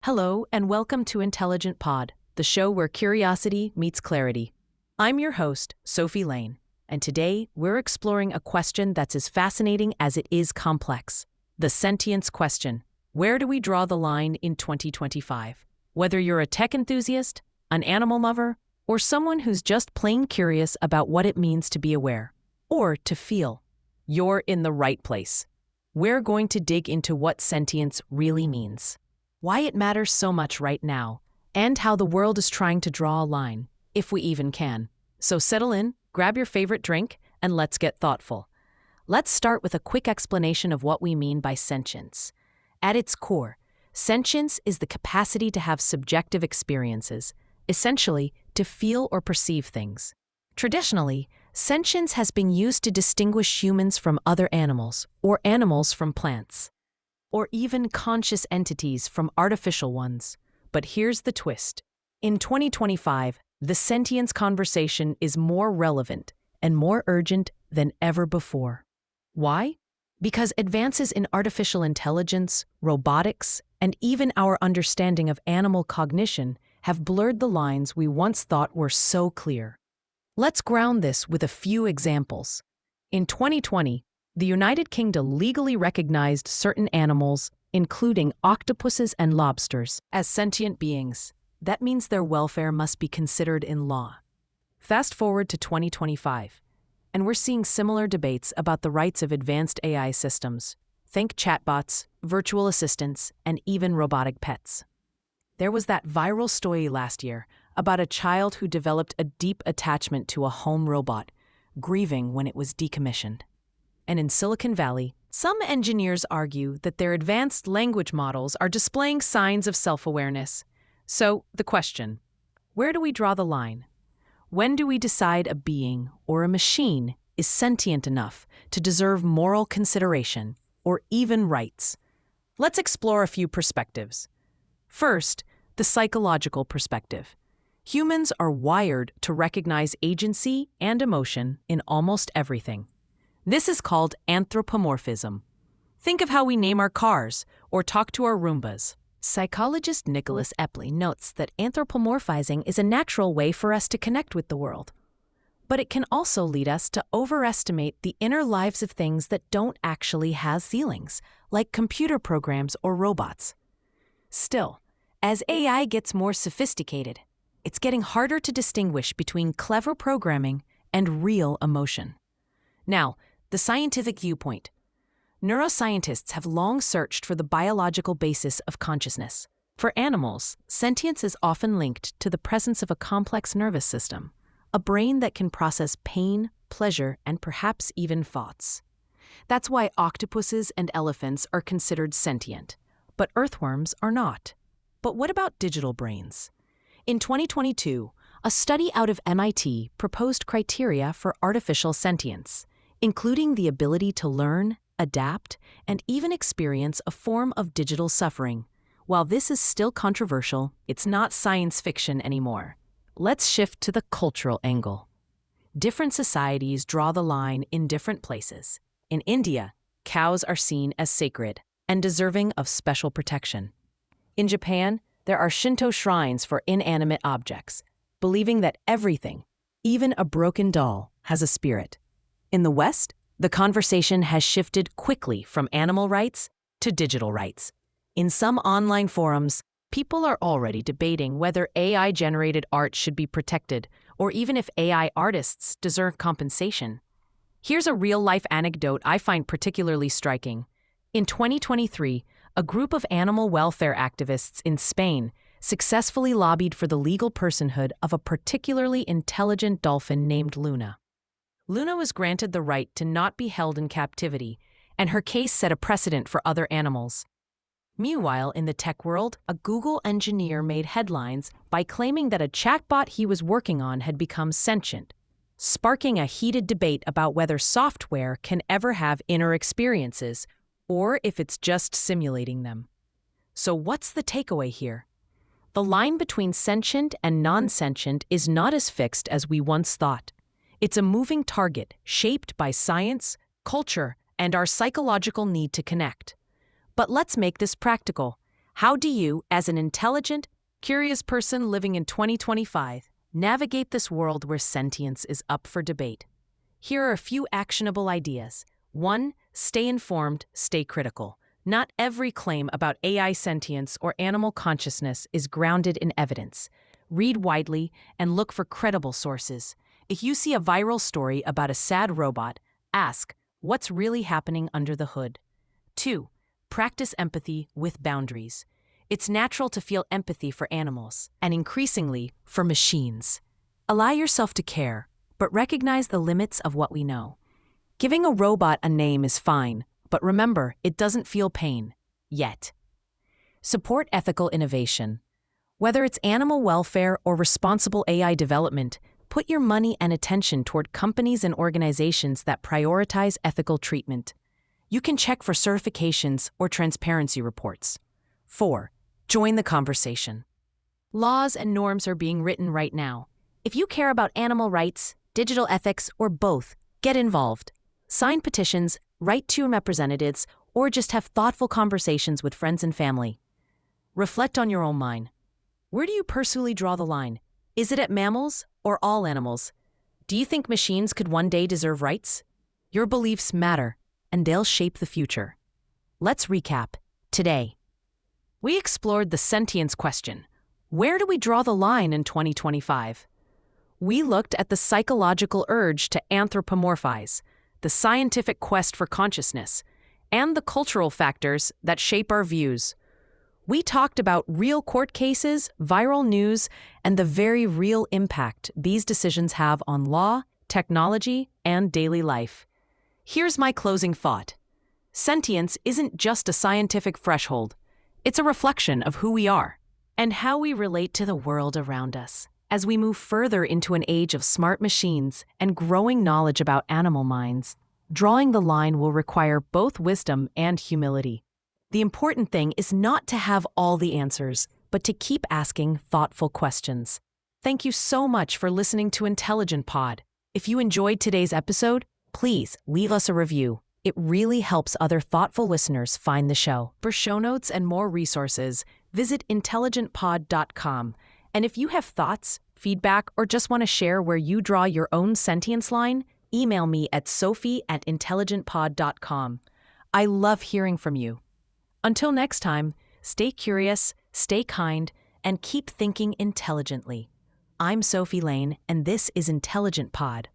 Hello, and welcome to Intelligent Pod, the show where curiosity meets clarity. I'm your host, Sophie Lane, and today we're exploring a question that's as fascinating as it is complex. The sentience question. Where do we draw the line in 2025? Whether you're a tech enthusiast, an animal lover, or someone who's just plain curious about what it means to be aware, or to feel, you're in the right place. We're going to dig into what sentience really means, why it matters so much right now, and how the world is trying to draw a line, if we even can. So settle in, grab your favorite drink, and let's get thoughtful. Let's start with a quick explanation of what we mean by sentience. At its core, sentience is the capacity to have subjective experiences, essentially to feel or perceive things. Traditionally, sentience has been used to distinguish humans from other animals, or animals from plants, or even conscious entities from artificial ones. But here's the twist. In 2025, the sentience conversation is more relevant and more urgent than ever before. Why? Because advances in artificial intelligence, robotics, and even our understanding of animal cognition have blurred the lines we once thought were so clear. Let's ground this with a few examples. In 2020, the United Kingdom legally recognized certain animals, including octopuses and lobsters, as sentient beings. That means their welfare must be considered in law. Fast forward to 2025, and we're seeing similar debates about the rights of advanced AI systems. Think chatbots, virtual assistants, and even robotic pets. There was that viral story last year about a child who developed a deep attachment to a home robot, grieving when it was decommissioned. And in Silicon Valley, some engineers argue that their advanced language models are displaying signs of self-awareness. So, the question, where do we draw the line? When do we decide a being or a machine is sentient enough to deserve moral consideration or even rights? Let's explore a few perspectives. First, the psychological perspective. Humans are wired to recognize agency and emotion in almost everything. This is called anthropomorphism. Think of how we name our cars or talk to our Roombas. Psychologist Nicholas Epley notes that anthropomorphizing is a natural way for us to connect with the world. But it can also lead us to overestimate the inner lives of things that don't actually have feelings, like computer programs or robots. Still, as AI gets more sophisticated, it's getting harder to distinguish between clever programming and real emotion. Now, the scientific viewpoint. Neuroscientists have long searched for the biological basis of consciousness. For animals, sentience is often linked to the presence of a complex nervous system, a brain that can process pain, pleasure, and perhaps even thoughts. That's why octopuses and elephants are considered sentient, but earthworms are not. But what about digital brains? In 2022, a study out of MIT proposed criteria for artificial sentience, including the ability to learn, adapt, and even experience a form of digital suffering. While this is still controversial, it's not science fiction anymore. Let's shift to the cultural angle. Different societies draw the line in different places. In India, cows are seen as sacred and deserving of special protection. In Japan, there are Shinto shrines for inanimate objects, believing that everything, even a broken doll, has a spirit. In the West, the conversation has shifted quickly from animal rights to digital rights. In some online forums, people are already debating whether AI-generated art should be protected or even if AI artists deserve compensation. Here's a real-life anecdote I find particularly striking. In 2023, a group of animal welfare activists in Spain successfully lobbied for the legal personhood of a particularly intelligent dolphin named Luna. Luna was granted the right to not be held in captivity, and her case set a precedent for other animals. Meanwhile, in the tech world, a Google engineer made headlines by claiming that a chatbot he was working on had become sentient, sparking a heated debate about whether software can ever have inner experiences, or if it's just simulating them. So what's the takeaway here? The line between sentient and non-sentient is not as fixed as we once thought. It's a moving target shaped by science, culture, and our psychological need to connect. But let's make this practical. How do you, as an intelligent, curious person living in 2025, navigate this world where sentience is up for debate? Here are a few actionable ideas. 1. Stay informed, stay critical. Not every claim about AI sentience or animal consciousness is grounded in evidence. Read widely and look for credible sources. If you see a viral story about a sad robot, ask, what's really happening under the hood? 2. Practice empathy with boundaries. It's natural to feel empathy for animals, and increasingly, for machines. Allow yourself to care, but recognize the limits of what we know. Giving a robot a name is fine, but remember, it doesn't feel pain. Yet. Support ethical innovation. Whether it's animal welfare or responsible AI development, put your money and attention toward companies and organizations that prioritize ethical treatment. You can check for certifications or transparency reports. 4. Join the conversation. Laws and norms are being written right now. If you care about animal rights, digital ethics, or both, get involved. Sign petitions, write to your representatives, or just have thoughtful conversations with friends and family. Reflect on your own mind. Where do you personally draw the line? Is it at mammals or all animals? Do you think machines could one day deserve rights? Your beliefs matter, and they'll shape the future. Let's recap. Today, we explored the sentience question. Where do we draw the line in 2025? We looked at the psychological urge to anthropomorphize, the scientific quest for consciousness, and the cultural factors that shape our views. We talked about real court cases, viral news, and the very real impact these decisions have on law, technology, and daily life. Here's my closing thought. Sentience isn't just a scientific threshold. It's a reflection of who we are and how we relate to the world around us. As we move further into an age of smart machines and growing knowledge about animal minds, drawing the line will require both wisdom and humility. The important thing is not to have all the answers, but to keep asking thoughtful questions. Thank you so much for listening to Intelligent Pod. If you enjoyed today's episode, please leave us a review. It really helps other thoughtful listeners find the show. For show notes and more resources, visit intelligentpod.com. And if you have thoughts, feedback, or just want to share where you draw your own sentience line, email me at sophie@intelligentpod.com. I love hearing from you. Until next time, stay curious, stay kind, and keep thinking intelligently. I'm Sophie Lane, and this is Intelligent Pod.